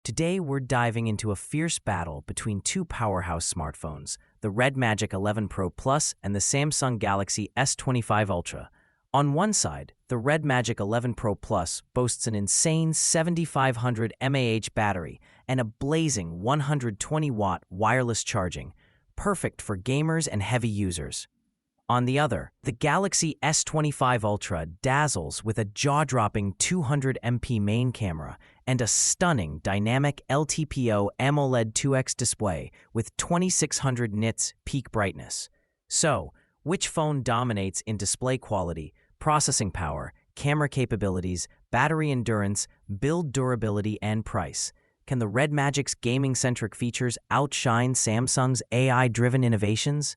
Today, we're diving into a fierce battle between two powerhouse smartphones, the RedMagic 11 Pro Plus and the Samsung Galaxy S25 Ultra. On one side, the RedMagic 11 Pro Plus boasts an insane 7500 mAh battery and a blazing 120-watt wireless charging, perfect for gamers and heavy users. On the other, the Galaxy S25 Ultra dazzles with a jaw-dropping 200MP main camera and a stunning dynamic LTPO AMOLED 2X display with 2600 nits peak brightness. So, which phone dominates in display quality, processing power, camera capabilities, battery endurance, build durability, and price? Can the RedMagic's gaming-centric features outshine Samsung's AI-driven innovations?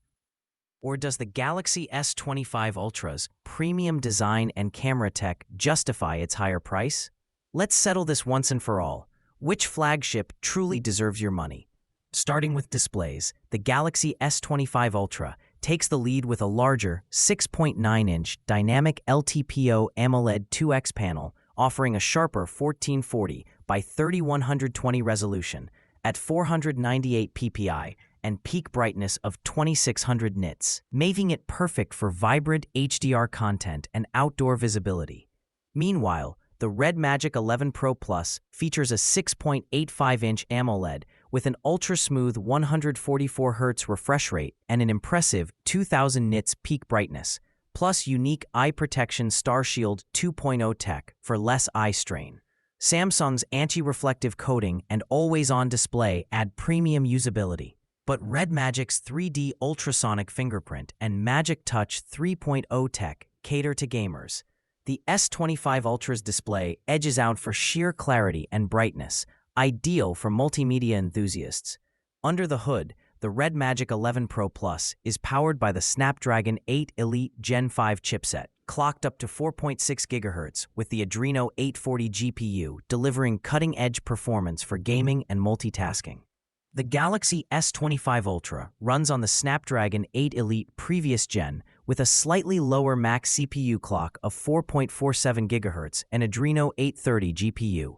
Or does the Galaxy S25 Ultra's premium design and camera tech justify its higher price? Let's settle this once and for all. Which flagship truly deserves your money? Starting with displays, the Galaxy S25 Ultra takes the lead with a larger 6.9-inch dynamic LTPO AMOLED 2X panel offering a sharper 1440 by 3120 resolution at 498 ppi and peak brightness of 2600 nits, making it perfect for vibrant HDR content and outdoor visibility. Meanwhile, the RedMagic 11 Pro Plus features a 6.85-inch AMOLED with an ultra-smooth 144Hz refresh rate and an impressive 2000 nits peak brightness, plus unique eye protection StarShield 2.0 tech for less eye strain. Samsung's anti-reflective coating and always-on display add premium usability. But RedMagic's 3D ultrasonic fingerprint and Magic Touch 3.0 tech cater to gamers. The S25 Ultra's display edges out for sheer clarity and brightness, ideal for multimedia enthusiasts. Under the hood, the RedMagic 11 Pro Plus is powered by the Snapdragon 8 Elite Gen 5 chipset, clocked up to 4.6 GHz with the Adreno 840 GPU, delivering cutting-edge performance for gaming and multitasking. The Galaxy S25 Ultra runs on the Snapdragon 8 Elite previous gen with a slightly lower max CPU clock of 4.47 GHz and Adreno 830 GPU.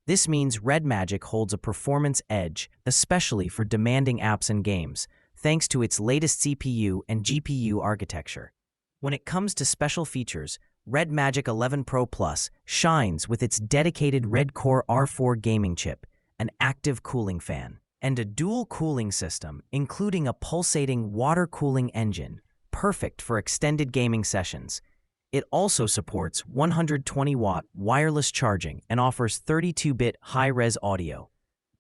This means RedMagic holds a performance edge, especially for demanding apps and games, thanks to its latest CPU and GPU architecture. When it comes to special features, RedMagic 11 Pro Plus shines with its dedicated Red-Core R4 gaming chip, an active cooling fan, and a dual cooling system, including a pulsating water cooling engine, perfect for extended gaming sessions. It also supports 120-watt wireless charging and offers 32-bit high-res audio.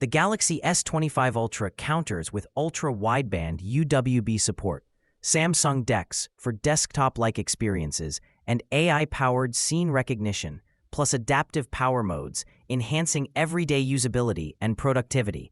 The Galaxy S25 Ultra counters with ultra-wideband UWB support, Samsung DeX for desktop-like experiences, and AI-powered scene recognition, plus adaptive power modes, enhancing everyday usability and productivity.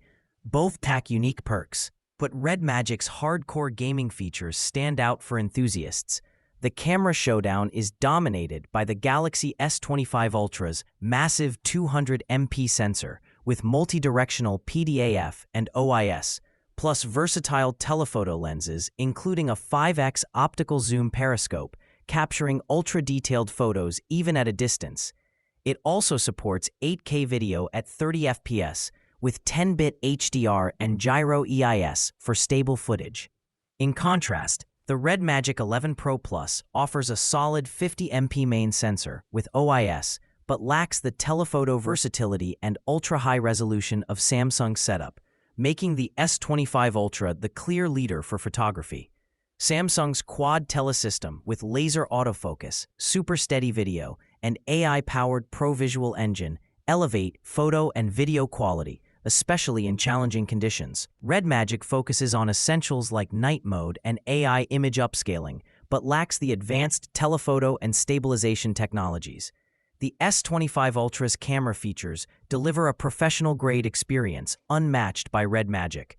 Both pack unique perks, but RedMagic's hardcore gaming features stand out for enthusiasts. The camera showdown is dominated by the Galaxy S25 Ultra's massive 200MP sensor with multi-directional PDAF and OIS, plus versatile telephoto lenses including a 5x optical zoom periscope, capturing ultra-detailed photos even at a distance. It also supports 8K video at 30 FPS, with 10-bit HDR and gyro EIS for stable footage. In contrast, the RedMagic 11 Pro Plus offers a solid 50MP main sensor with OIS, but lacks the telephoto versatility and ultra-high resolution of Samsung's setup, making the S25 Ultra the clear leader for photography. Samsung's quad telesystem with laser autofocus, super steady video, and AI-powered ProVisual engine elevate photo and video quality, especially in challenging conditions. RedMagic focuses on essentials like night mode and AI image upscaling, but lacks the advanced telephoto and stabilization technologies. The S25 Ultra's camera features deliver a professional-grade experience unmatched by RedMagic.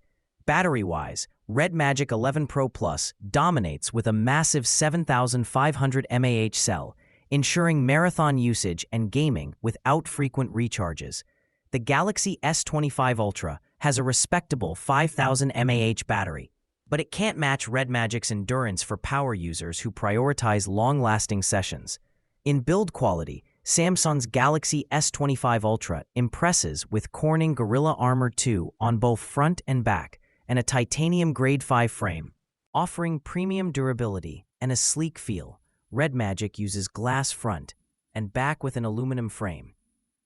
Battery-wise, RedMagic 11 Pro Plus dominates with a massive 7500 mAh cell, ensuring marathon usage and gaming without frequent recharges. The Galaxy S25 Ultra has a respectable 5000 mAh battery, but it can't match RedMagic's endurance for power users who prioritize long-lasting sessions. In build quality, Samsung's Galaxy S25 Ultra impresses with Corning Gorilla Armor 2 on both front and back, and a titanium Grade 5 frame. Offering premium durability and a sleek feel, RedMagic uses glass front and back with an aluminum frame.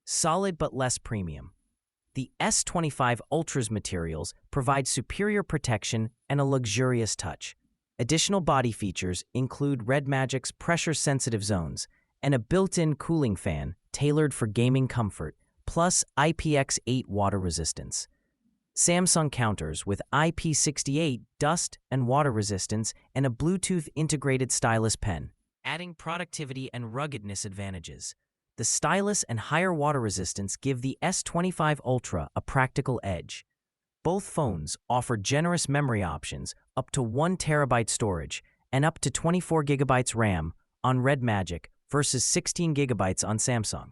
Solid but less premium. The S25 Ultra's materials provide superior protection and a luxurious touch. Additional body features include RedMagic's pressure-sensitive zones and a built-in cooling fan tailored for gaming comfort, plus IPX8 water resistance. Samsung counters with IP68 dust and water resistance and a Bluetooth integrated stylus pen, adding productivity and ruggedness advantages. The stylus and higher water resistance give the S25 Ultra a practical edge. Both phones offer generous memory options, up to 1 TB storage and up to 24 GB RAM on RedMagic versus 16 GB on Samsung.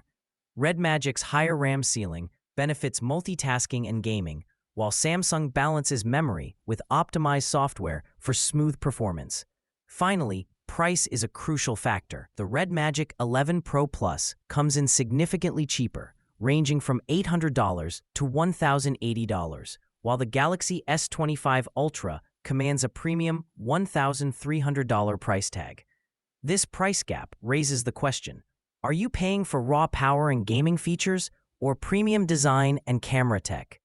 RedMagic's higher RAM ceiling benefits multitasking and gaming, while Samsung balances memory with optimized software for smooth performance. Finally, price is a crucial factor. The RedMagic 11 Pro Plus comes in significantly cheaper, ranging from $800 to $1,080, while the Galaxy S25 Ultra commands a premium $1,300 price tag. This price gap raises the question: are you paying for raw power and gaming features, or premium design and camera tech?